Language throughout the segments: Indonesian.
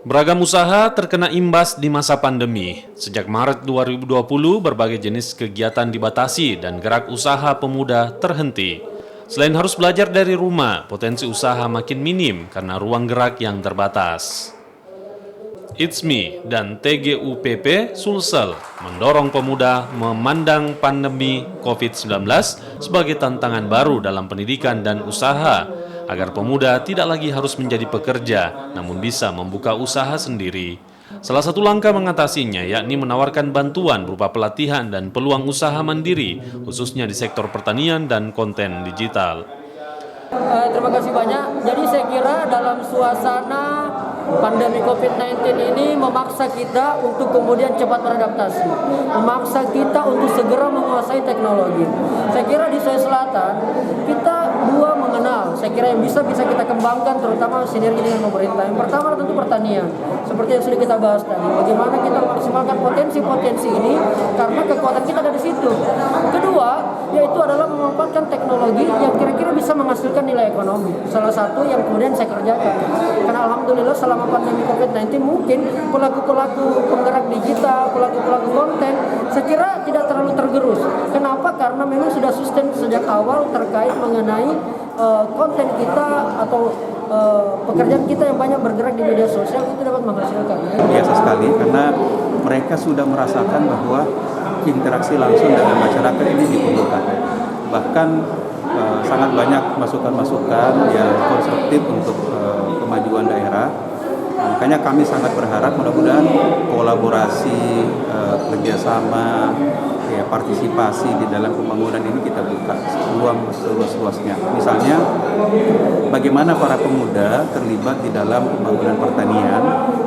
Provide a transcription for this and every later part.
Beragam usaha terkena imbas di masa pandemi. Sejak Maret 2020, berbagai jenis kegiatan dibatasi dan gerak usaha pemuda terhenti. Selain harus belajar dari rumah, potensi usaha makin minim karena ruang gerak yang terbatas. ITSMI dan TGUPP Sulsel mendorong pemuda memandang pandemi COVID-19 sebagai tantangan baru dalam pendidikan dan usaha, agar pemuda tidak lagi harus menjadi pekerja, namun bisa membuka usaha sendiri. Salah satu langkah mengatasinya yakni menawarkan bantuan berupa pelatihan dan peluang usaha mandiri, khususnya di sektor pertanian dan konten digital. Terima kasih banyak. Jadi saya kira dalam suasana pandemi COVID-19 ini memaksa kita untuk kemudian cepat beradaptasi, memaksa kita untuk segera menguasai teknologi. Saya kira di Sulawesi Selatan kita dua mengenal, saya kira yang bisa kita kembangkan terutama sinergi dengan pemerintah. Yang pertama tentu pertanian, seperti yang sudah kita bahas tadi. Bagaimana kita memaksimalkan potensi-potensi ini karena kekuatan kita ada di situ. Kedua, yaitu adalah memanfaatkan teknologi yang kira-kira bisa menghasilkan nilai ekonomi. Salah satu yang kemudian saya kerjakan. Karena alhamdulillah selama pandemi COVID-19 mungkin pelaku-pelaku penggerak digital, pelaku-pelaku konten, saya kira tidak terlalu tergerus. Kenapa? Karena memang sudah sustain sejak awal terkait mengenai konten kita atau pekerjaan kita yang banyak bergerak di media sosial itu dapat menghasilkan. Biasa sekali karena mereka sudah merasakan bahwa interaksi langsung dengan masyarakat ini diperlukan. Bahkan sangat banyak masukan-masukan yang konstruktif untuk kemajuan daerah. Makanya kami sangat berharap mudah-mudahan kolaborasi, kerjasama, partisipasi di dalam pembangunan ini kita buka peluang seluas-luasnya. Misalnya, bagaimana para pemuda terlibat di dalam pembangunan pertanian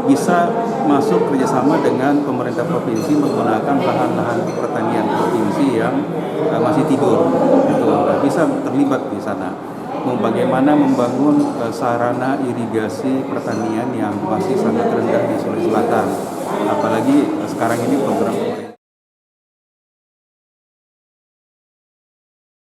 bisa masuk kerjasama dengan pemerintah provinsi menggunakan lahan-lahan pertanian provinsi yang masih tidur, gitu. Bisa terlibat di sana. Bagaimana membangun sarana irigasi pertanian yang masih sangat rendah di Sulawesi Selatan, apalagi sekarang ini program